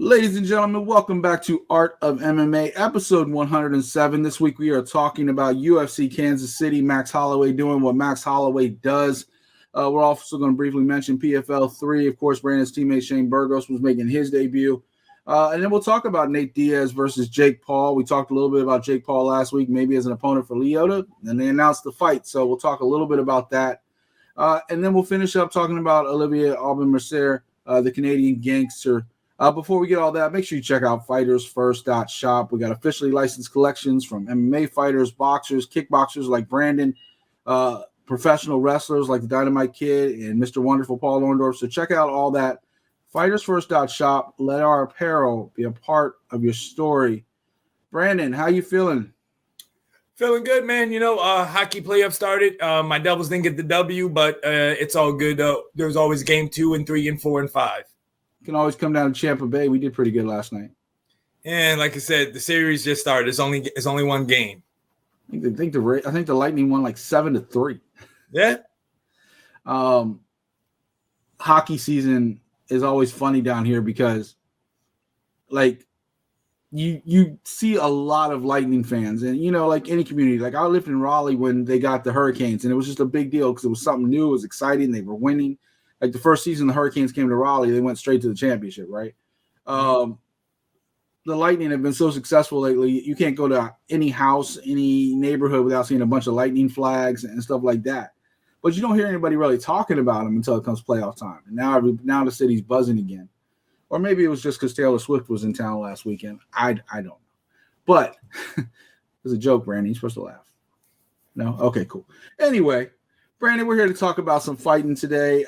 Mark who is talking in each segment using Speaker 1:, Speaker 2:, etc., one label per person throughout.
Speaker 1: Ladies and gentlemen, welcome back to Art of MMA, episode 107. This week we are talking about UFC Kansas City, Max Holloway doing what Max Holloway does. We're also going to briefly mention PFL 3. Of course, Brandon's teammate Shane Burgos was making his debut. And then we'll talk about Nate Diaz versus Jake Paul. We talked a little bit about Jake Paul last week, maybe as an opponent for Lyoto, and they announced the fight. So we'll talk a little bit about that. And then we'll finish up talking about Olivier Aubin-Mercier, the Canadian gangster. Before we get all that, make sure you check out fightersfirst.shop. We got officially licensed collections from MMA fighters, boxers, kickboxers like Brandon, professional wrestlers like the Dynamite Kid and Mr. Wonderful Paul Orndorff. So check out all that. Fightersfirst.shop. Let our apparel be a part of your story. Brandon, how you feeling?
Speaker 2: Feeling good, man. Hockey playoff started. My Devils didn't get the W, but it's all good. There's always game 2 and 3 and 4 and 5.
Speaker 1: Can always come down to Tampa Bay. We did pretty good last night.
Speaker 2: And like I said, the series just started. It's only one game.
Speaker 1: I think the Lightning won like 7-3.
Speaker 2: Yeah.
Speaker 1: Hockey season is always funny down here because, like, you see a lot of Lightning fans, and like any community. Like I lived in Raleigh when they got the Hurricanes, and it was just a big deal because it was something new. It was exciting. They were winning. Like the first season the Hurricanes came to Raleigh, they went straight to the championship, right? The Lightning have been so successful lately, you can't go to any house, any neighborhood without seeing a bunch of Lightning flags and stuff like that. But you don't hear anybody really talking about them until it comes playoff time. And now the city's buzzing again. Or maybe it was just because Taylor Swift was in town last weekend. I don't know. But it's a joke, Brandon. You're supposed to laugh. No? Okay, cool. Anyway, Brandon, we're here to talk about some fighting today.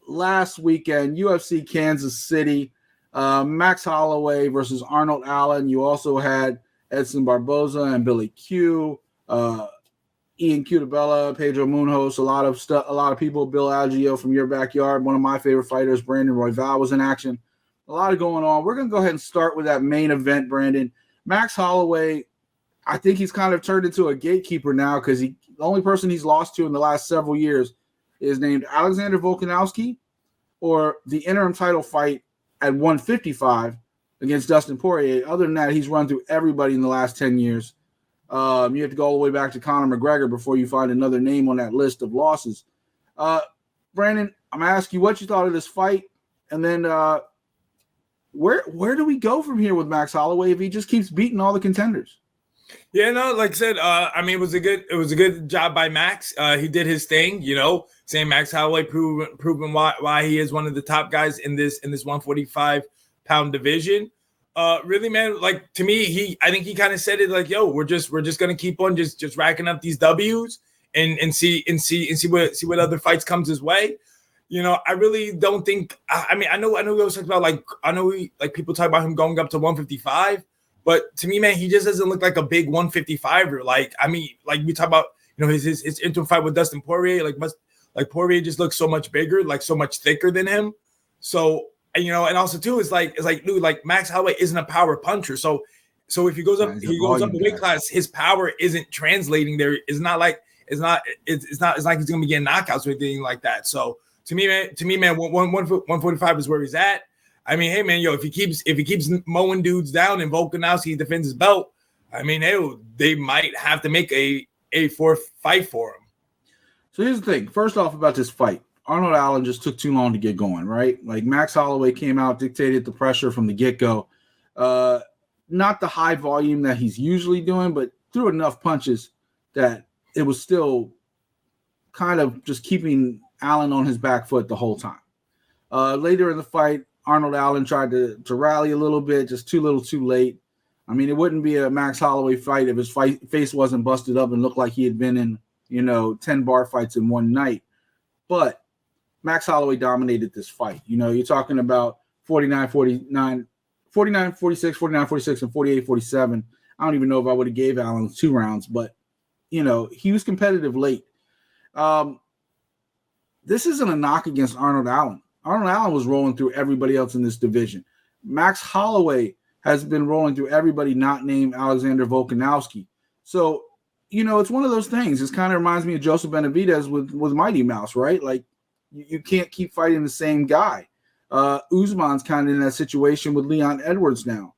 Speaker 1: Last weekend, UFC Kansas City, Max Holloway versus Arnold Allen. You also had Edson Barboza and Billy Q, Ian Cutabella, Pedro Munhoz, a lot of people. Bill Algeo from your backyard, one of my favorite fighters, Brandon Royval, was in action. A lot of going on. We're going to go ahead and start with that main event, Brandon. Max Holloway, I think he's kind of turned into a gatekeeper now because the only person he's lost to in the last several years is named Alexander Volkanovski, or the interim title fight at 155 against Dustin Poirier. Other than that, he's run through everybody in the last 10 years. You have to go all the way back to Conor McGregor before you find another name on that list of losses. Brandon, I'm going to ask you what you thought of this fight, and then where do we go from here with Max Holloway if he just keeps beating all the contenders?
Speaker 2: Yeah, no, like I said, it was a good job by Max. He did his thing, saying Max Holloway proving why he is one of the top guys in this 145-pound division. Really, man, like to me, I think he kind of said it like, "Yo, we're just gonna keep on just racking up these W's and see what other fights comes his way." I really don't think. I know we always talk about people talk about him going up to 155. But to me, man, he just doesn't look like a big 155er. We talk about, his interim fight with Dustin Poirier. Like Poirier just looks so much bigger, like so much thicker than him. So, and also too, it's like, dude, like Max Holloway isn't a power puncher. So if he goes up the weight class, his power isn't translating there. It's not like he's gonna be getting knockouts or anything like that. So to me, man, 145 is where he's at. I mean, hey, man, if he keeps mowing dudes down and Volkanovski defends his belt, I mean, they might have to make a fourth fight for him.
Speaker 1: So here's the thing. First off, about this fight, Arnold Allen just took too long to get going, right? Like Max Holloway came out, dictated the pressure from the get-go. Not the high volume that he's usually doing, but threw enough punches that it was still kind of just keeping Allen on his back foot the whole time. Later in the fight, Arnold Allen tried to rally a little bit, just too little too late. I mean, it wouldn't be a Max Holloway fight if his face wasn't busted up and looked like he had been in, 10 bar fights in one night. But Max Holloway dominated this fight. You're talking about 49-46, 49-46, and 48-47. I don't even know if I would have gave Allen 2 rounds, but, he was competitive late. This isn't a knock against Arnold Allen. Arnold Allen was rolling through everybody else in this division. Max Holloway has been rolling through everybody not named Alexander Volkanovski. So, it's one of those things. It kind of reminds me of Joseph Benavidez with Mighty Mouse, right? Like, you can't keep fighting the same guy. Usman's kind of in that situation with Leon Edwards now.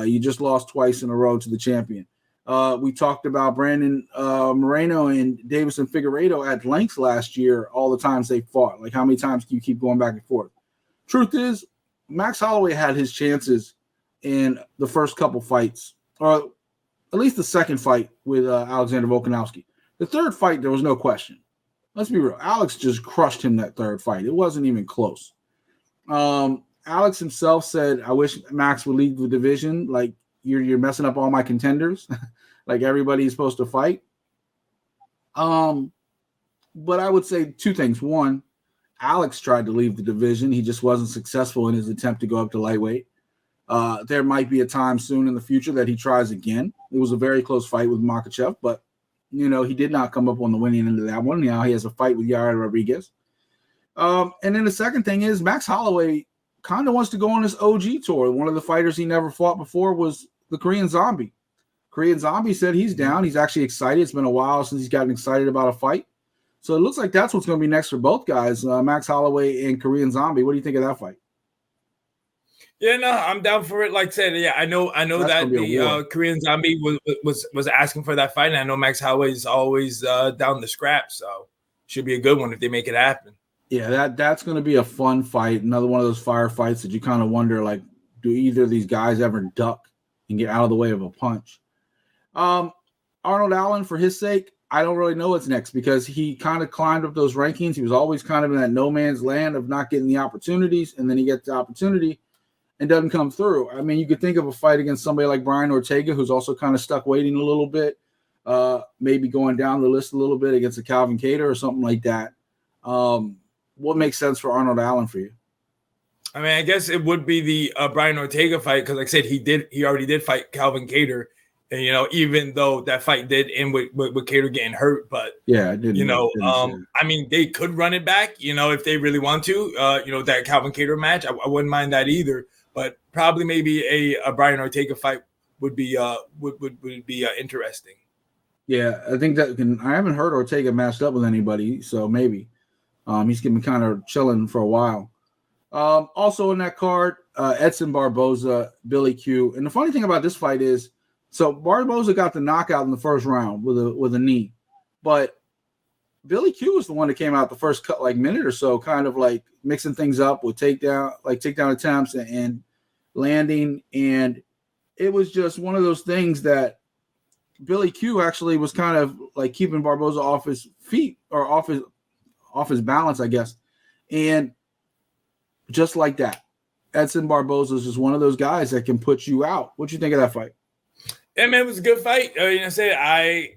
Speaker 1: You just lost twice in a row to the champion. We talked about Brandon Moreno and Davison Figueiredo at length last year, all the times they fought. Like, how many times can you keep going back and forth? Truth is, Max Holloway had his chances in the first couple fights, or at least the second fight with Alexander Volkanovski. The third fight, there was no question. Let's be real. Alex just crushed him that third fight. It wasn't even close. Alex himself said, I wish Max would lead the division. Like, you're messing up all my contenders. Like, everybody's supposed to fight. But I would say two things. One, Alex tried to leave the division. He just wasn't successful in his attempt to go up to lightweight. There might be a time soon in the future that he tries again. It was a very close fight with Makhachev, but, he did not come up on the winning end of that one. Now he has a fight with Yair Rodriguez. And then the second thing is Max Holloway kind of wants to go on this OG tour. One of the fighters he never fought before was the Korean Zombie. Korean Zombie said he's down. He's actually excited. It's been a while since he's gotten excited about a fight. So it looks like that's what's going to be next for both guys, Max Holloway and Korean Zombie. What do you think of that fight?
Speaker 2: Yeah, no, I'm down for it. Like I said, yeah, I know that's that the Korean Zombie was asking for that fight, and I know Max Holloway is always down the scrap, so should be a good one if they make it happen.
Speaker 1: Yeah, that's going to be a fun fight. Another one of those fire fights that you kind of wonder, like, do either of these guys ever duck and get out of the way of a punch? Arnold Allen, for his sake, I don't really know what's next because he kind of climbed up those rankings. He was always kind of in that no man's land of not getting the opportunities, and then he gets the opportunity and doesn't come through. I mean, you could think of a fight against somebody like Brian Ortega, who's also kind of stuck waiting a little bit, maybe going down the list a little bit against a Calvin Kattar or something like that. What makes sense for Arnold Allen for you?
Speaker 2: I mean, I guess it would be the Brian Ortega fight because, like I said, he already did fight Calvin Kattar, and even though that fight did end with Kattar getting hurt, but
Speaker 1: yeah, it didn't.
Speaker 2: I mean, they could run it back, if they really want to. That Calvin Kattar match, I wouldn't mind that either. But probably maybe a Brian Ortega fight would be interesting.
Speaker 1: Yeah, I think that I haven't heard Ortega matched up with anybody, so maybe he's been kind of chilling for a while. Also in that card, Edson Barboza, Billy Q. And the funny thing about this fight is, so Barboza got the knockout in the first round with a knee, but Billy Q was the one that came out the first minute or so, kind of like mixing things up with takedown attempts and landing. And it was just one of those things that Billy Q actually was kind of like keeping Barboza off his feet or off his balance, I guess. And just like that, Edson Barboza is just one of those guys that can put you out. What you think of that fight?
Speaker 2: Yeah, man, it was a good fight. I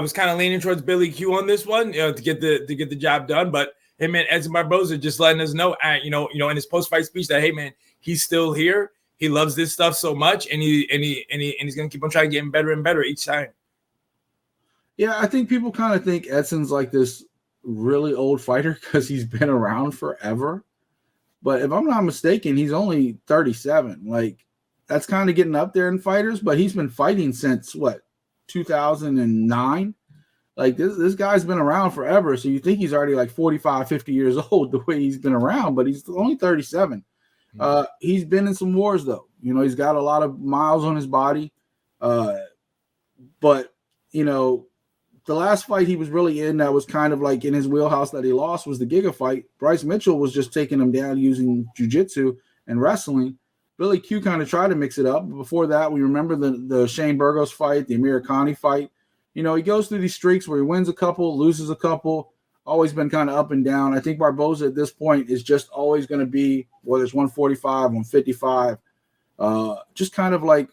Speaker 2: was kind of leaning towards Billy Q on this one, to get the job done. But hey, man, Edson Barboza just letting us know, in his post-fight speech that, hey, man, he's still here. He loves this stuff so much, and he's gonna keep on trying to get better and better each time.
Speaker 1: Yeah, I think people kind of think Edson's like this really old fighter because he's been around forever. But if I'm not mistaken, he's only 37. Like, that's kind of getting up there in fighters, but he's been fighting since 2009. Like, this guy's been around forever. So you think he's already like 45, 50 years old the way he's been around, but he's only 37. He's been in some wars though. He's got a lot of miles on his body. But the last fight he was really in that was kind of like in his wheelhouse that he lost was the Giga fight. Bryce Mitchell was just taking him down using jiu-jitsu and wrestling. Billy Q kind of tried to mix it up. But before that, we remember the Shane Burgos fight, the Amir Khani fight. He goes through these streaks where he wins a couple, loses a couple, always been kind of up and down. I think Barboza at this point is just always going to be, whether it's 145, 155, just kind of like,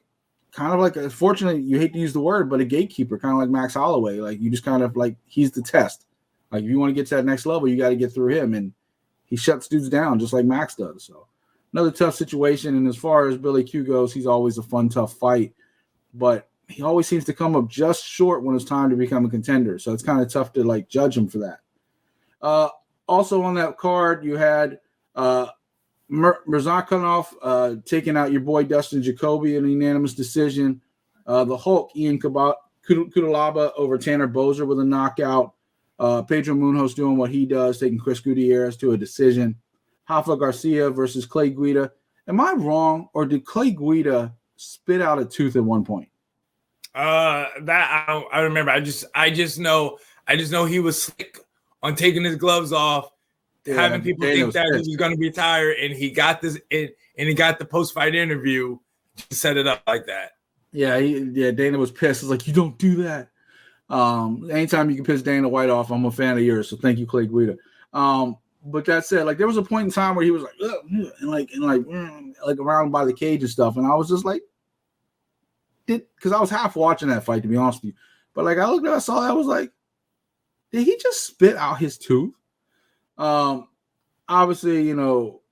Speaker 1: unfortunately, you hate to use the word, but a gatekeeper, kind of like Max Holloway. Like, you just kind of like, he's the test. Like, if you want to get to that next level, you got to get through him. And he shuts dudes down just like Max does. So another tough situation. And as far as Billy Q goes, he's always a fun, tough fight. But he always seems to come up just short when it's time to become a contender. So it's kind of tough to like judge him for that. Also on that card, you had Mirzakhanov taking out your boy Dustin Jacoby in a unanimous decision. The Hulk, Ian Kudalaba over Tanner Bozer with a knockout. Pedro Munhoz doing what he does, taking Chris Gutierrez to a decision. Rafa Garcia versus Clay Guida. Am I wrong, or did Clay Guida spit out a tooth at one point?
Speaker 2: That I remember. I just know he was slick on taking his gloves off, having people think that he was going to retire, and he got this, and he got the post-fight interview to set it up like that.
Speaker 1: Yeah, Dana was pissed. It's like, you don't do that. Anytime you can piss Dana White off, I'm a fan of yours. So thank you, Clay Guida. But that said, like, there was a point in time where he was like, and around by the cage and stuff, and I was just like, because I was half watching that fight, to be honest with you. But like, I looked at, I saw that, I was like, did he just spit out his tooth? Obviously, you know,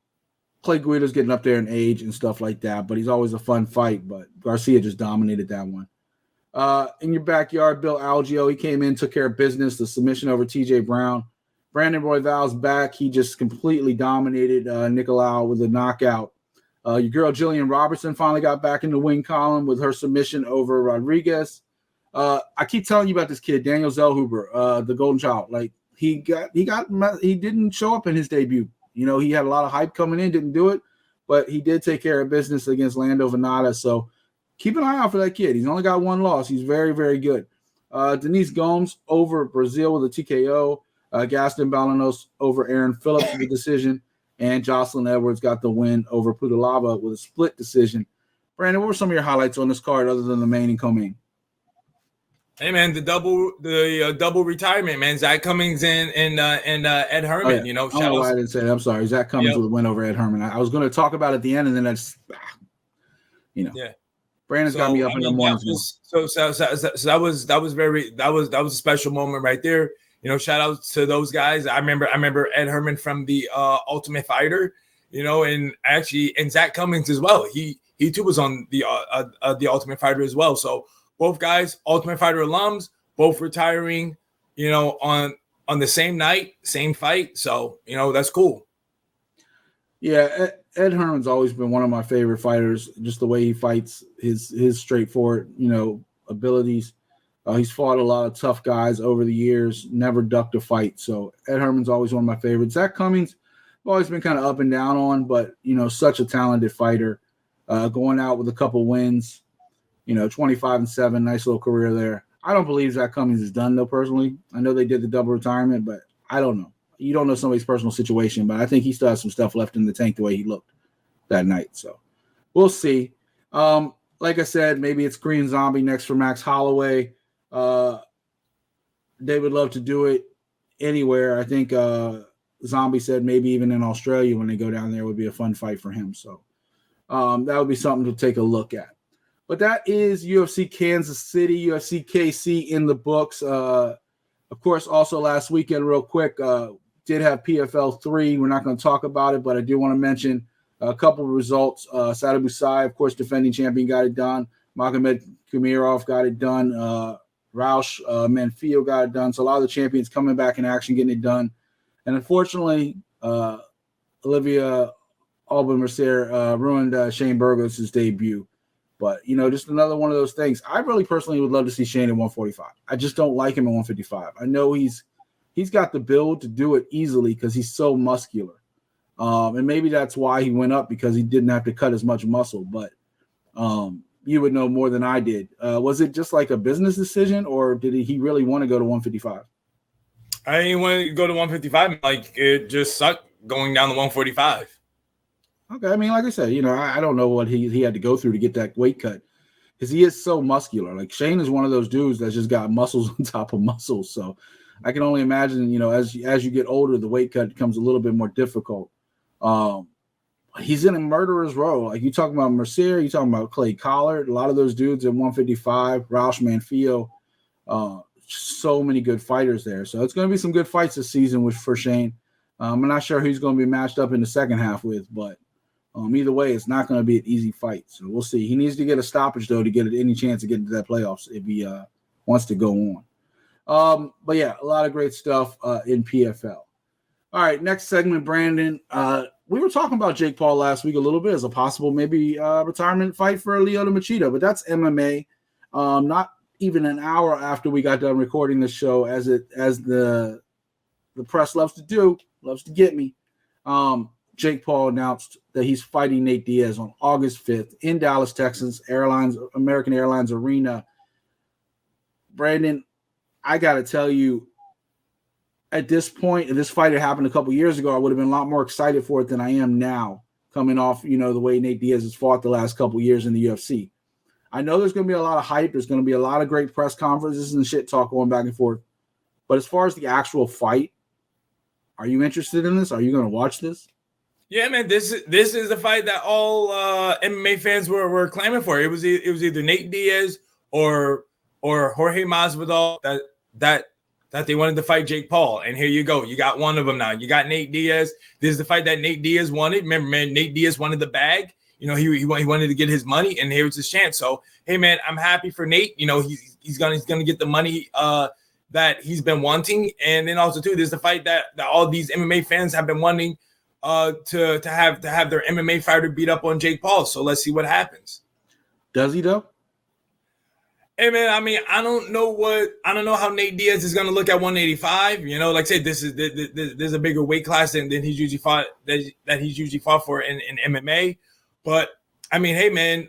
Speaker 1: Clay Guida's getting up there in age and stuff like that, but he's always a fun fight. But Garcia just dominated that one. In your backyard, Bill Algeo, he came in, took care of business, the submission over TJ Brown. Brandon Royval's back. He just completely dominated Nicolau with a knockout. Your girl Jillian Robertson finally got back in the win column with her submission over Rodriguez. I keep telling you about this kid, Daniel Zellhuber, the Golden Child. Like, he didn't show up in his debut. You know, he had a lot of hype coming in, didn't do it, but he did take care of business against Lando Venata. So keep an eye out for that kid. He's only got one loss. He's very, very good. Denise Gomes over Brazil with a TKO. Gaston Balanos over Aaron Phillips with a decision. And Jocelyn Edwards got the win over Pudalava with a split decision. Brandon, what were some of your highlights on this card other than the main and co-main?
Speaker 2: Hey man, the double retirement, man. Zach Cummings and Ed Herman. Oh, yeah. You know,
Speaker 1: I don't know why I didn't say that. I'm sorry. Zach Cummings with a win over Ed Herman. I was going to talk about it at the end, and then that's, you know. Yeah. Brandon's got me up in the morning.
Speaker 2: So that was a special moment right there. You know, shout out to those guys. I remember Ed Herman from the Ultimate Fighter. You know, and Zach Cummings as well. He too was on the Ultimate Fighter as well. So both guys, Ultimate Fighter alums, both retiring. You know, on the same night, same fight. So you know, that's cool.
Speaker 1: Yeah, Ed Herman's always been one of my favorite fighters. Just the way he fights, his straightforward, you know, abilities. He's fought a lot of tough guys over the years, never ducked a fight. So Ed Herman's always one of my favorites. Zach Cummings, I've always been kind of up and down on, but, you know, such a talented fighter. Going out with a couple wins, you know, 25-7, nice little career there. I don't believe Zach Cummings is done, though, personally. I know they did the double retirement, but I don't know. You don't know somebody's personal situation, but I think he still has some stuff left in the tank the way he looked that night. So we'll see. Like I said, maybe it's Korean Zombie next for Max Holloway. They would love to do it anywhere. I think Zombie said maybe even in Australia when they go down there would be a fun fight for him. So that would be something to take a look at. But that is UFC Kansas City, UFC KC in the books. Of course, also last weekend, real quick, did have PFL 3. We're not going to talk about it, but I do want to mention a couple of results. Sadar Busai, of course, defending champion, got it done. Magomed Kumirov got it done. Roush Manfio got it done. So a lot of the champions coming back in action, getting it done. And unfortunately, Olivier Aubin-Mercier ruined Shane Burgos' debut. But, you know, just another one of those things. I really personally would love to see Shane at 145. I just don't like him at 155. I know he's got the build to do it easily because he's so muscular. And maybe that's why he went up, because he didn't have to cut as much muscle. But you would know more than I did. Was it just like a business decision, or did he really want to go to 155?
Speaker 2: I didn't want to go to 155. Like, it just sucked going down to 145.
Speaker 1: Okay, I mean, like I said, you know, I don't know what he had to go through to get that weight cut, because he is so muscular. Like, Shane is one of those dudes that's just got muscles on top of muscles. So I can only imagine, you know, as you get older, the weight cut becomes a little bit more difficult. He's in a murderer's row. Like, you talking about Mercier, you talking about Clay Collard, a lot of those dudes at 155, Roush Manfio, so many good fighters there. So it's going to be some good fights this season for Shane. I'm not sure who he's going to be matched up in the second half with, but either way, it's not going to be an easy fight. So we'll see. He needs to get a stoppage, though, to get any chance to get into that playoffs if he wants to go on. But, yeah, a lot of great stuff in PFL. All right, next segment, Brandon. We were talking about Jake Paul last week a little bit as a possible maybe retirement fight for Lyoto Machida, but that's MMA. Not even an hour after we got done recording the show, as the press loves to do, loves to get me. Jake Paul announced that he's fighting Nate Diaz on August 5th in Dallas, Texas, American Airlines Arena. Brandon, I got to tell you, at this point, if this fight had happened a couple years ago, I would have been a lot more excited for it than I am now, coming off, the way Nate Diaz has fought the last couple years in the UFC. I know there's going to be a lot of hype. There's going to be a lot of great press conferences and shit talk going back and forth. But as far as the actual fight, are you interested in this? Are you going to watch this?
Speaker 2: Yeah, man, this is the fight that all MMA fans were clamoring for. It was either Nate Diaz or Jorge Masvidal that they wanted to fight Jake Paul. And here you go. You got one of them now. You got Nate Diaz. This is the fight that Nate Diaz wanted. Remember, man, Nate Diaz wanted the bag. He wanted to get his money, and here's his chance. So, hey, man, I'm happy for Nate. He's gonna get the money that he's been wanting. And then also, too, there's the fight that all these MMA fans have been wanting to have their MMA fighter beat up on Jake Paul. So let's see what happens.
Speaker 1: Does he though?
Speaker 2: Hey man, I mean, I don't know how Nate Diaz is going to look at 185. Like I said, there's a bigger weight class than he's usually fought that he's usually fought for in MMA. But I mean, hey man,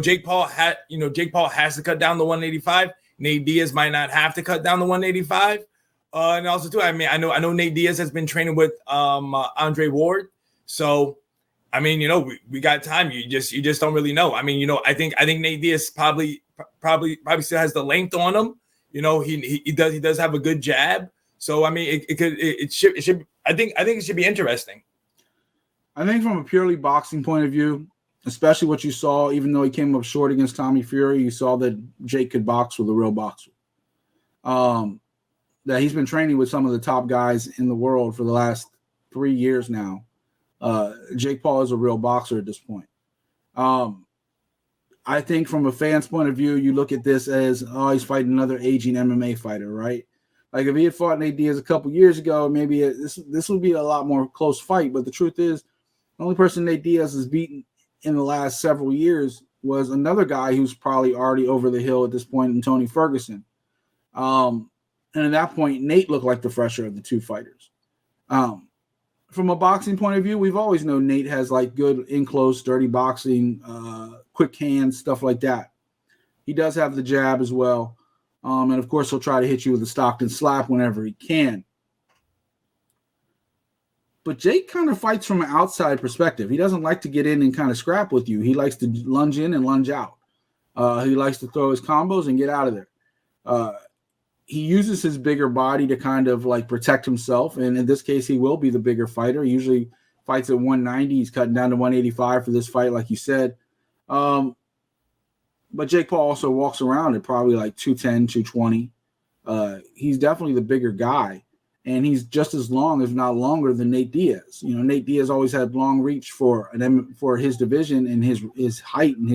Speaker 2: Jake Paul has to cut down the 185. Nate Diaz might not have to cut down the 185. And also too, I mean, I know Nate Diaz has been training with Andre Ward, so I mean, we got time. You just don't really know. I mean, I think Nate Diaz probably still has the length on him. He does have a good jab. So I mean, it should. I think it should be interesting.
Speaker 1: I think from a purely boxing point of view, especially what you saw, even though he came up short against Tommy Fury, you saw that Jake could box with a real boxer. That he's been training with some of the top guys in the world for the last 3 years now. Jake Paul is a real boxer at this point. I think from a fan's point of view, you look at this as, he's fighting another aging MMA fighter, right? Like if he had fought Nate Diaz a couple years ago, maybe this would be a lot more close fight. But the truth is, the only person Nate Diaz has beaten in the last several years was another guy who's probably already over the hill at this point in Tony Ferguson. And at that point, Nate looked like the fresher of the two fighters. From a boxing point of view, we've always known Nate has like good in-close, dirty boxing, quick hands, stuff like that. He does have the jab as well. And of course, he'll try to hit you with a Stockton slap whenever he can. But Jake kind of fights from an outside perspective. He doesn't like to get in and kind of scrap with you. He likes to lunge in and lunge out. He likes to throw his combos and get out of there. He uses his bigger body to kind of like protect himself. And in this case, he will be the bigger fighter. He usually fights at 190. He's cutting down to 185 for this fight, like you said. But Jake Paul also walks around at probably like 210, 220. He's definitely the bigger guy. And he's just as long, if not longer, than Nate Diaz. Nate Diaz always had long reach for his division and his height and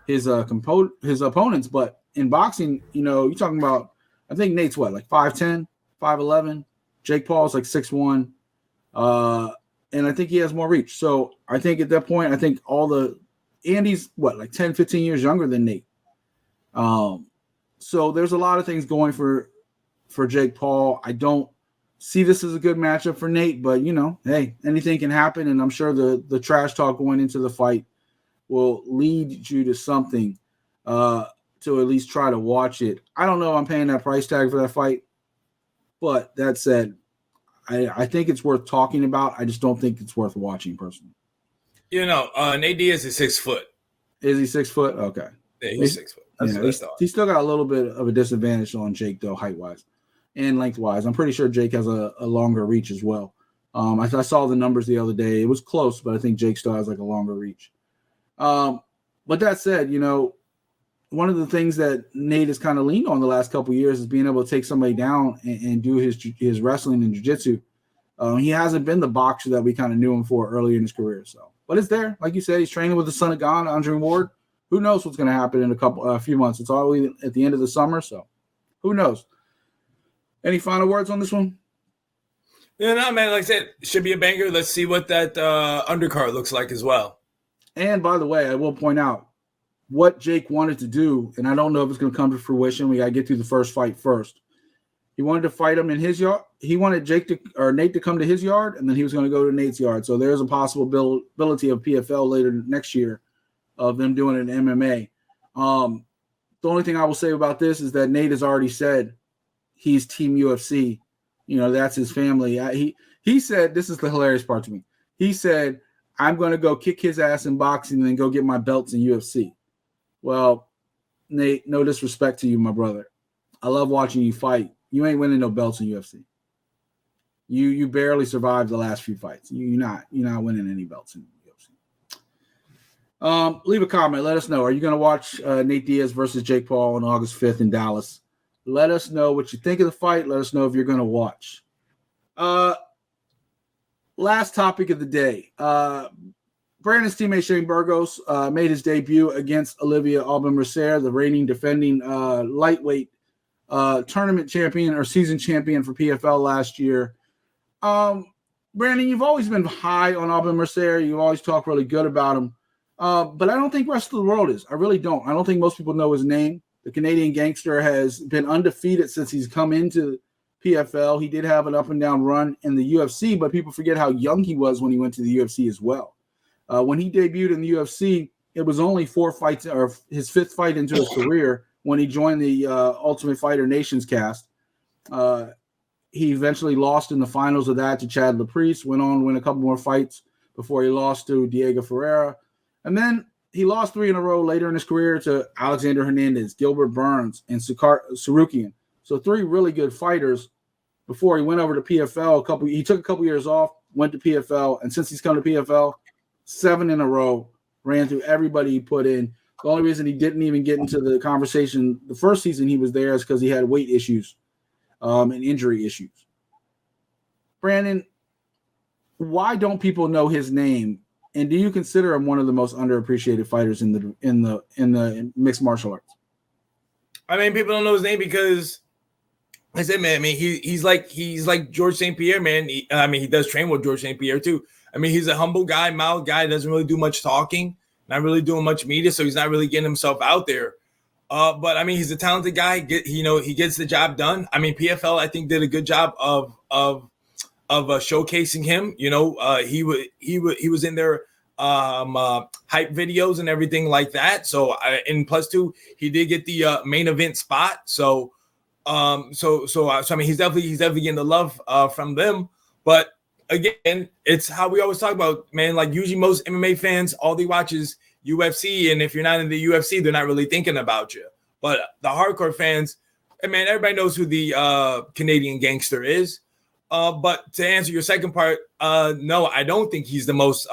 Speaker 1: his opponents. But in boxing, you're talking about, I think Nate's like 5'10", 5'11". Jake Paul's like 6'1". And I think he has more reach. So I think at that point, Andy's like 10, 15 years younger than Nate. So there's a lot of things going for Jake Paul. I don't see this as a good matchup for Nate, but hey, anything can happen. And I'm sure the trash talk going into the fight will lead you to something, to at least try to watch it. I don't know if I'm paying that price tag for that fight, but that said, I think it's worth talking about. I just don't think it's worth watching personally.
Speaker 2: Nate Diaz is 6 foot.
Speaker 1: Is he 6 foot? Okay.
Speaker 2: Yeah, he's 6 foot.
Speaker 1: He's still got a little bit of a disadvantage on Jake, though, height-wise and length-wise. I'm pretty sure Jake has a longer reach as well. I saw the numbers the other day. It was close, but I think Jake still has like a longer reach. But that said, one of the things that Nate has kind of leaned on the last couple of years is being able to take somebody down and do his wrestling and jiu-jitsu. He hasn't been the boxer that we kind of knew him for earlier in his career. So, but it's there. Like you said, he's training with the son of God, Andre Ward. Who knows what's going to happen in a few months? It's always at the end of the summer, so who knows? Any final words on this one?
Speaker 2: Yeah, no, man. Like I said, it should be a banger. Let's see what that undercard looks like as well.
Speaker 1: And by the way, I will point out what Jake wanted to do, and I don't know if it's going to come to fruition. We got to get through the first fight first. He wanted to fight him in his yard. He wanted Nate to come to his yard, and then he was going to go to Nate's yard. So there's a possibility of PFL later next year of them doing an MMA. The only thing I will say about this is that Nate has already said he's Team UFC. That's his family. He said, this is the hilarious part to me. He said, I'm going to go kick his ass in boxing and then go get my belts in UFC. Well, Nate, no disrespect to you, my brother. I love watching you fight. You ain't winning no belts in UFC. You barely survived the last few fights. You're not winning any belts in UFC. Leave a comment. Let us know. Are you going to watch Nate Diaz versus Jake Paul on August 5th in Dallas? Let us know what you think of the fight. Let us know if you're going to watch. Last topic of the day. Brandon's teammate Shane Burgos made his debut against Olivier Aubin-Mercier, the reigning defending lightweight tournament champion or season champion for PFL last year. Brandon, you've always been high on Aubin-Mercier. You always talk really good about him. But I don't think the rest of the world is. I really don't. I don't think most people know his name. The Canadian gangster has been undefeated since he's come into PFL. He did have an up and down run in the UFC, but people forget how young he was when he went to the UFC as well. When he debuted in the UFC, it was only 4 fights or his 5th fight into his career when he joined the Ultimate Fighter Nations cast. He eventually lost in the finals of that to Chad Laprice, went on to win a couple more fights before he lost to Diego Ferreira. And then he lost 3 in a row later in his career to Alexander Hernandez, Gilbert Burns, and Sarukian. So 3 really good fighters before he went over to PFL. He took a couple years off, went to PFL, and since he's come to PFL, 7 in a row, ran through everybody he put in. The only reason he didn't even get into the conversation the first season he was there is because he had weight issues and injury issues. Brandon, why don't people know his name? And do you consider him one of the most underappreciated fighters in the mixed martial arts?
Speaker 2: I mean, people don't know his name because I said, man, I mean, he's like George St. Pierre, man. He does train with George St. Pierre too. I mean, he's a humble guy, mild guy, doesn't really do much talking, not really doing much media, so he's not really getting himself out there. But I mean, he's a talented guy. He gets the job done. I mean, PFL I think did a good job of showcasing him. He was in their hype videos and everything like that. So and plus 2, he did get the main event spot. So I mean, he's definitely getting the love from them. But again, it's how we always talk about, man. Like usually most MMA fans, all they watch is UFC, and if you're not in the UFC, they're not really thinking about you. But the hardcore fans, man, everybody knows who the Canadian gangster is. But to answer your second part, no, I don't think he's the most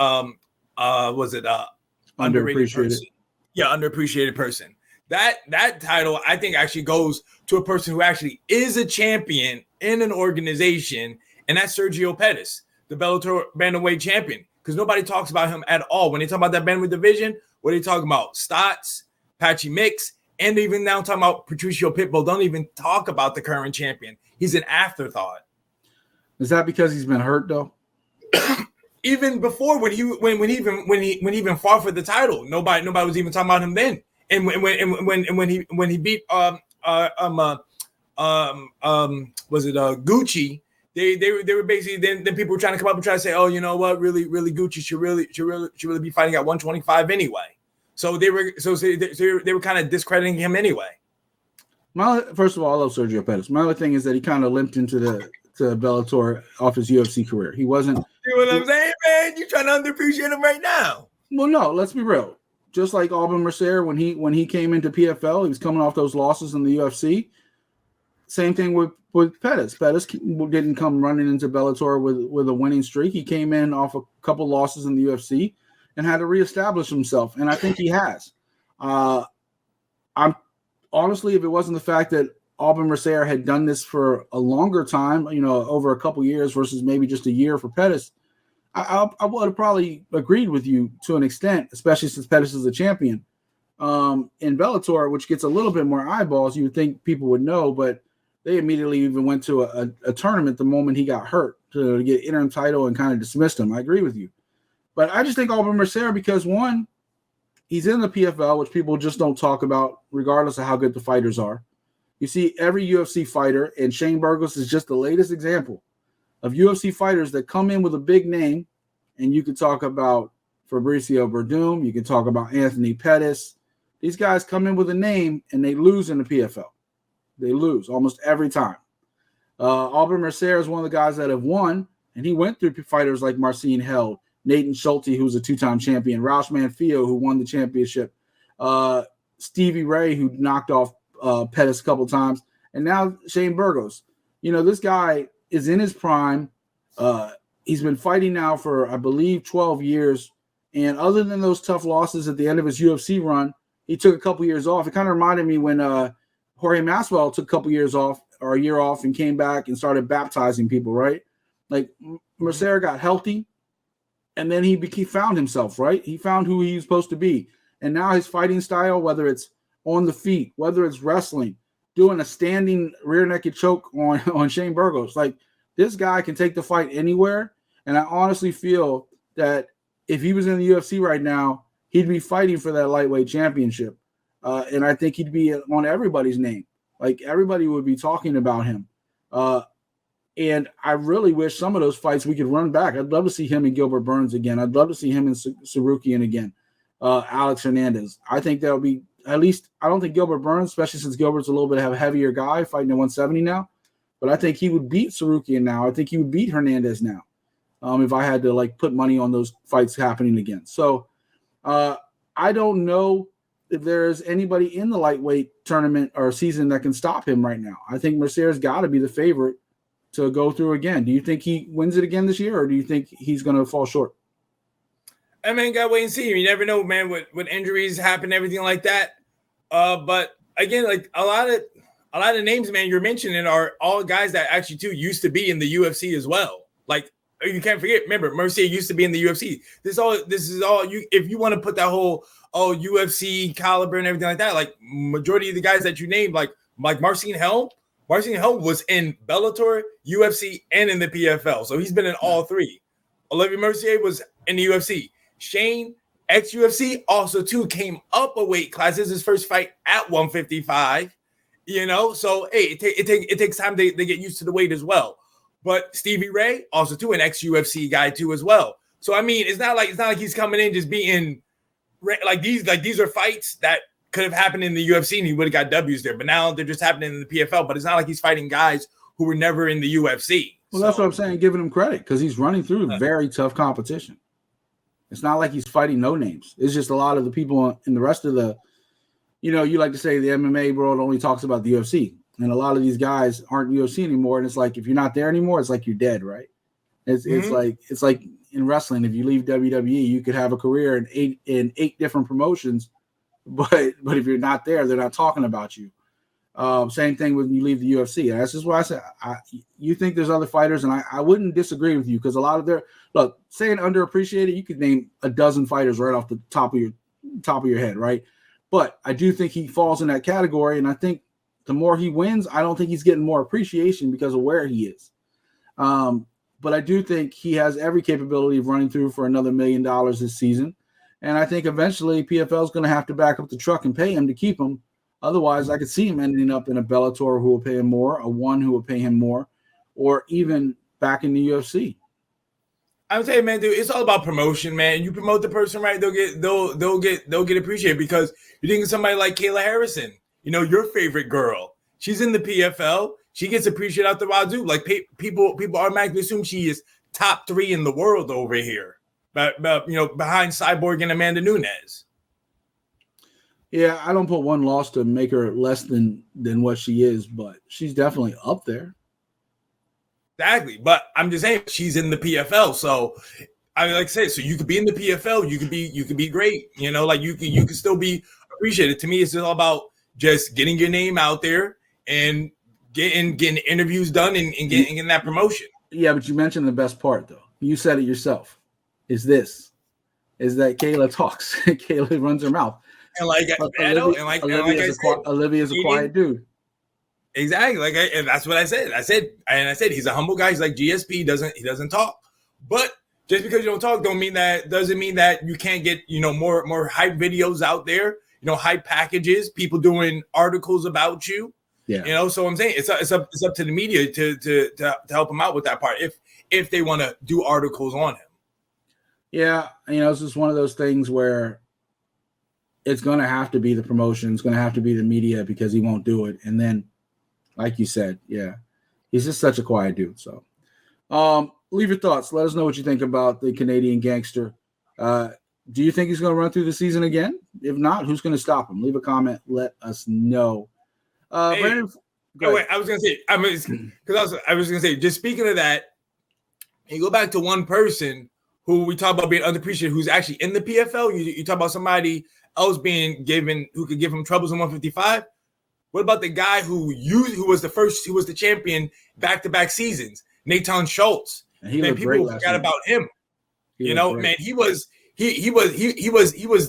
Speaker 2: underrated person. Yeah, underappreciated person. That title, I think, actually goes to a person who actually is a champion in an organization, and that's Sergio Pettis, the Bellator bantamweight champion. Because nobody talks about him at all. When they talk about that bantamweight division, what are they talking about? Stotts, Patchy Mix, and even now talking about Patricio Pitbull. Don't even talk about the current champion. He's an afterthought.
Speaker 1: Is that because he's been hurt though?
Speaker 2: Even before when he even fought for the title, nobody was even talking about him then. And when he beat Gucci, they were basically then people were trying to come up and try to say, oh, you know what, really Gucci should really be fighting at 125 anyway. So they were kind of discrediting him anyway.
Speaker 1: First of all, I love Sergio Pettis. My other thing is that he kind of limped into to Bellator off his UFC career. He wasn't.
Speaker 2: You know what I'm saying, man? You trying to underappreciate him right now?
Speaker 1: Well, no. Let's be real. Just like Aubin-Mercier, when he came into PFL, he was coming off those losses in the UFC. Same thing with Pettis. Pettis didn't come running into Bellator with a winning streak. He came in off a couple losses in the UFC and had to reestablish himself, and I think he has. I'm honestly, if it wasn't the fact that Aubin-Mercier had done this for a longer time, over a couple years versus maybe just a year for Pettis, I would have probably agreed with you to an extent, especially since Pettis is a champion. In Bellator, which gets a little bit more eyeballs, you would think people would know, but they immediately even went to a tournament the moment he got hurt to get interim title and kind of dismissed him. I agree with you. But I just think Aubin-Mercier, because one, he's in the PFL, which people just don't talk about, regardless of how good the fighters are. You see every UFC fighter, and Shane Burgos is just the latest example of UFC fighters that come in with a big name, and you can talk about Fabricio Verdum, you can talk about Anthony Pettis. These guys come in with a name, and they lose in the PFL. They lose almost every time. Aubin-Mercier is one of the guys that have won, and he went through fighters like Marcin Held, Nathan Schulte, who's a two-time champion, Roush Manfio, who won the championship, Stevie Ray, who knocked off Pettis a couple times, and now Shane Burgos. This guy is in his prime. He's been fighting now for, I believe, 12 years, and other than those tough losses at the end of his UFC run, he took a couple years off. It kind of reminded me when Jorge Masvidal took a couple years off or a year off and came back and started baptizing people, right? Like Mercier got healthy, and then he found himself, right? He found who he was supposed to be. And now his fighting style, whether it's on the feet, whether it's wrestling, doing a standing rear naked choke on Shane Burgos, like this guy can take the fight anywhere. And I honestly feel that if he was in the UFC right now, he'd be fighting for that lightweight championship. And I think he'd be on everybody's name. Like everybody would be talking about him. And I really wish some of those fights we could run back. I'd love to see him and Gilbert Burns again. I'd love to see him and Sarukian again. Alex Hernandez. I think that would be, at least, I don't think Gilbert Burns, especially since Gilbert's a little bit of a heavier guy fighting at 170 now, but I think he would beat Sarukian now. I think he would beat Hernandez now if I had to put money on those fights happening again. So I don't know if there's anybody in the lightweight tournament or season that can stop him right now. I think Mercier's got to be the favorite to go through again. Do you think he wins it again this year, or do you think he's going to fall short?
Speaker 2: I mean, gotta wait and see. You never know, man, with injuries happen, everything like that. But again, a lot of names, man, you're mentioning are all guys that actually too used to be in the UFC as well. Like you can't forget, remember, Mercier used to be in the UFC. This is all you, if you want to put that whole UFC caliber and everything like that, like majority of the guys that you named, like Marcin Held was in Bellator, UFC, and in the PFL. So he's been in all three. Olivier Mercier was in the UFC. Shane, ex-UFC, also too came up a weight class. This is his first fight at 155. So hey, it takes time to get used to the weight as well. But Stevie Ray, also too, an ex-UFC guy too as well. So I mean, it's not like he's coming in just being these are fights that could have happened in the UFC and he would have got W's there. But now they're just happening in the PFL. But it's not like he's fighting guys who were never in the UFC.
Speaker 1: Well, that's what I'm saying, giving him credit, because he's running through very tough competition. It's not like he's fighting no names. It's just a lot of the people in the rest of the, you like to say the MMA world only talks about the UFC. And a lot of these guys aren't UFC anymore. And it's like, if you're not there anymore, it's like you're dead, right? It's like in wrestling, if you leave WWE, you could have a career in eight different promotions. But if you're not there, they're not talking about you. Same thing when you leave the UFC. That's just why I said, you think there's other fighters, and I wouldn't disagree with you, because a lot of saying underappreciated, you could name a dozen fighters right off the top of your head, right? But I do think he falls in that category, and I think the more he wins, I don't think he's getting more appreciation because of where he is. But I do think he has every capability of running through for another $1 million this season, and I think eventually PFL is going to have to back up the truck and pay him to keep him. Otherwise, I could see him ending up in a Bellator who will pay him more, a one who will pay him more, or even back in the UFC.
Speaker 2: I would say, man, dude, it's all about promotion, man. You promote the person right, they'll get appreciated, because you're thinking somebody like Kayla Harrison, your favorite girl. She's in the PFL. She gets appreciated out the wazoo. Like people automatically assume she is top 3 in the world over here, but behind Cyborg and Amanda Nunes.
Speaker 1: Yeah, I don't put one loss to make her less than what she is, but she's definitely up there.
Speaker 2: Exactly, but I'm just saying she's in the PFL, so I mean, like I said, so you could be in the PFL, you could be great, you could still be appreciated. To me, it's all about just getting your name out there and getting interviews done and getting that promotion. Yeah,
Speaker 1: but you mentioned the best part though. You said it yourself. Is that Kayla talks, Kayla runs her mouth.
Speaker 2: And
Speaker 1: Olivia's a quiet dude.
Speaker 2: Exactly. And that's what I said. I said he's a humble guy. He's like GSP. He doesn't talk. But just because you don't talk doesn't mean that you can't get, more hype videos out there, hype packages, people doing articles about you.
Speaker 1: Yeah.
Speaker 2: So I'm saying it's up to the media to help him out with that part if they want to do articles on him.
Speaker 1: Yeah, it's just one of those things where it's going to have to be the promotion, it's going to have to be the media because he won't do it. And then, like you said, yeah, he's just such a quiet dude. So, leave your thoughts. Let us know what you think about the Canadian gangster. Do you think he's going to run through the season again? If not, who's going to stop him? Leave a comment. Let us know.
Speaker 2: Hey,
Speaker 1: Brandon,
Speaker 2: wait, I was going to say, I was going to say, just speaking of that, you go back to one person who we talk about being underappreciated, who's actually in the PFL. You talk about somebody else being given who could give him troubles in 155. What about the guy who was the champion back-to-back seasons, Nathan Schultz? Man, people forgot about him. He was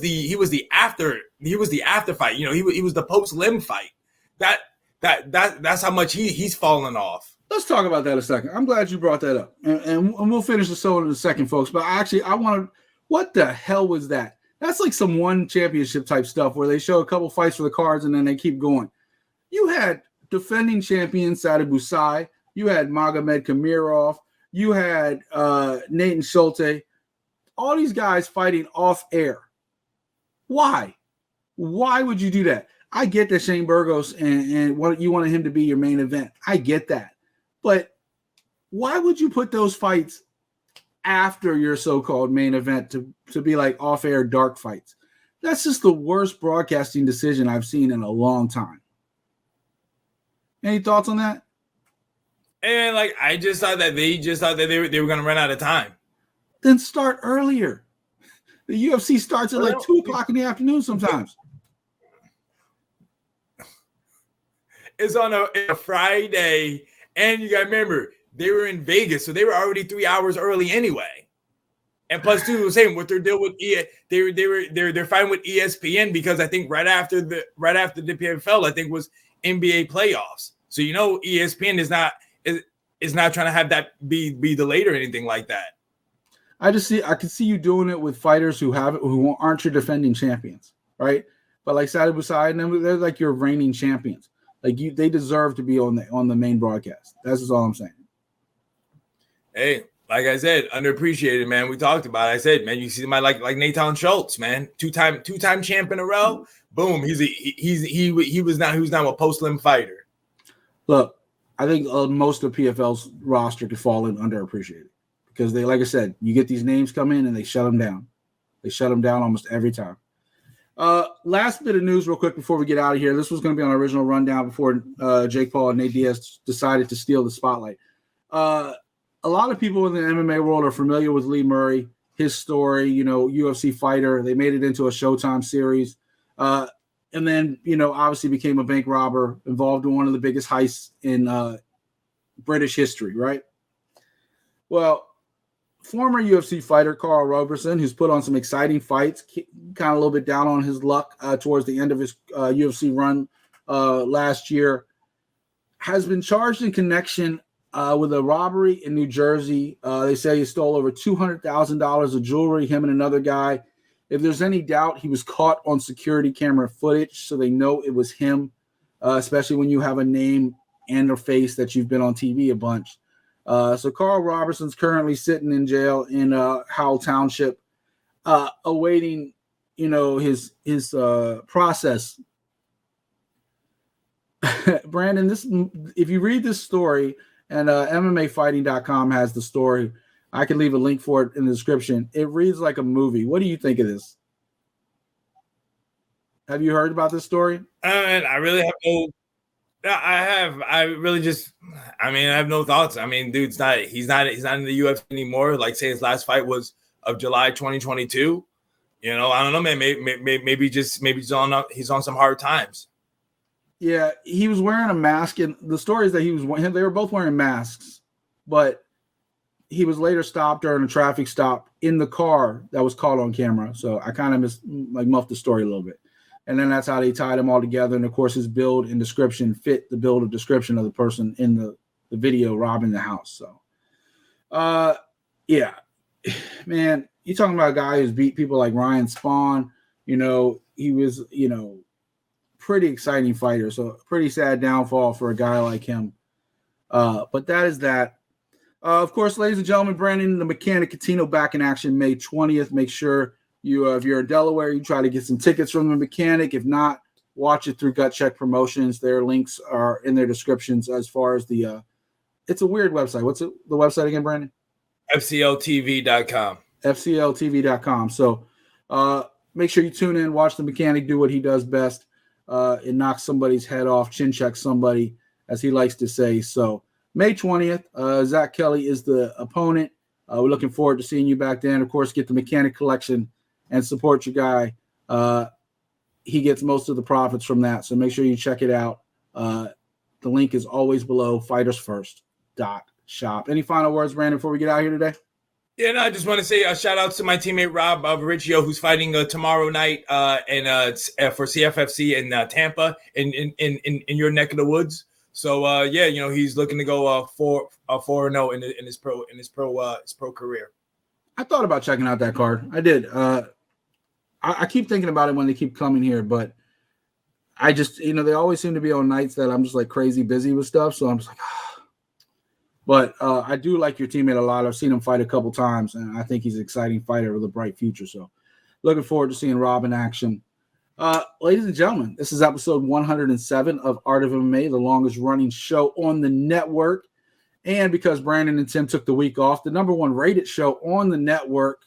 Speaker 2: the after fight. He was the post limb fight. That's how much he's fallen off.
Speaker 1: Let's talk about that a second. I'm glad you brought that up, and we'll finish the show in a second, folks. But I want to. What the hell was that? That's like some one championship type stuff where they show a couple fights for the cards and then they keep going. You had defending champion Sadib Boussaï. You had Magomed Kamirov. You had Nathan Schulte. All these guys fighting off air. Why? Why would you do that? I get that Shane Burgos and what you wanted him to be your main event. I get that. But why would you put those fights after your so-called main event to be like off-air dark fights? That's just the worst broadcasting decision I've seen in a long time. Any thoughts on that?
Speaker 2: And I just thought that they were going to run out of time.
Speaker 1: Then start earlier. The UFC starts at 2:00 in the afternoon sometimes.
Speaker 2: It's on a Friday, and you got to remember they were in Vegas, so they were already 3 hours early anyway. And plus, too, was saying what they're doing with they're fighting with ESPN because I think right after the PFL, I think was NBA playoffs. So ESPN is not trying to have that be delayed or anything like that.
Speaker 1: I can see you doing it with fighters who aren't your defending champions, right? But like Sadib Boussaï, they're like your reigning champions. They deserve to be on the main broadcast. That's just all I'm saying.
Speaker 2: Hey, like I said, underappreciated, man. We talked about it. I said, man, you see somebody like Nathan Schultz, man, two-time champ in a row. Boom, he was now a post-limb fighter.
Speaker 1: Look, I think most of PFL's roster could fall in underappreciated because they, like I said, you get these names come in and they shut them down. They shut them down almost every time. Last bit of news real quick before we get out of here. This was going to be on our original rundown before Jake Paul and Nate Diaz decided to steal the spotlight. A lot of people in the MMA world are familiar with Lee Murray, his story, UFC fighter. They made it into a Showtime series. And then, obviously became a bank robber involved in one of the biggest heists in British history, right? Well, former UFC fighter Karl Roberson, who's put on some exciting fights, kind of a little bit down on his luck towards the end of his UFC run last year, has been charged in connection with a robbery in New Jersey. They say he stole over $200,000 of jewelry, him and another guy. If there's any doubt, he was caught on security camera footage, so they know it was him, especially when you have a name and a face that you've been on TV a bunch. So Karl Roberson's currently sitting in jail in Howell Township, awaiting, his process. Brandon, if you read this story, and MMAfighting.com has the story, I can leave a link for it in the description. It reads like a movie. What do you think of this? Have you heard about this story?
Speaker 2: I really have no. I have. I really just. I have no thoughts. Dude's not. He's not in the UFC anymore. Like, say his last fight was of July 2022. I don't know, man. Maybe he's on some hard times.
Speaker 1: Yeah, he was wearing a mask, and the story is that they were both wearing masks, but he was later stopped during a traffic stop in the car that was caught on camera. So I kind of muffed the story a little bit. And then that's how they tied them all together. And of course, his build and description fit the build of description of the person in the video robbing the house. So, yeah, man, you're talking about a guy who's beat people like Ryan Spawn. He was, pretty exciting fighter. So pretty sad downfall for a guy like him. But that is that. Of course, ladies and gentlemen, Brandon, the Mechanic Catino back in action May 20th. Make sure if you're in Delaware, you try to get some tickets from the Mechanic. If not, watch it through Gut Check Promotions. Their links are in their descriptions as far as the it's a weird website. What's the website again, Brandon?
Speaker 2: FCLTV.com.
Speaker 1: FCLTV.com. So make sure you tune in, watch the Mechanic do what he does best. It knocks somebody's head off, chin check somebody, as he likes to say. So May 20th, Zach Kelly is the opponent. We're looking forward to seeing you back then. Of course, get the Mechanic collection and support your guy. He gets most of the profits from that, so make sure you check it out. The link is always below, fightersfirst.shop. Any final words, Brandon, before we get out here today?
Speaker 2: Yeah, no, I just want to say a shout out to my teammate Rob Vericchio, who's fighting tomorrow night for CFFC in Tampa in your neck of the woods. So he's looking to go 4-0 in his pro career. I
Speaker 1: thought about checking out that card. I did. I keep thinking about it when they keep coming here, but I just they always seem to be on nights that I'm just like crazy busy with stuff. So I'm just like, But I do like your teammate a lot. I've seen him fight a couple times, and I think he's an exciting fighter with a bright future. So looking forward to seeing Rob in action. Ladies and gentlemen, this is episode 107 of Art of MMA, the longest running show on the network. And because Brandon and Tim took the week off, the number one rated show on the network.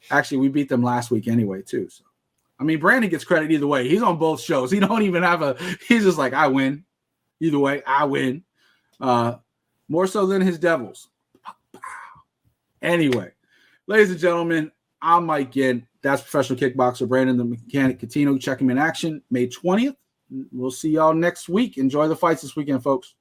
Speaker 1: Actually, we beat them last week anyway, too. So, I mean, Brandon gets credit either way. He's on both shows. He don't even have he's just like, I win. Either way, I win. More so than his Devils. Anyway, ladies and gentlemen, I'm Mike Ginn. That's professional kickboxer Brandon the Mechanic Catino. Check him in action May 20th. We'll see y'all next week. Enjoy the fights this weekend, folks.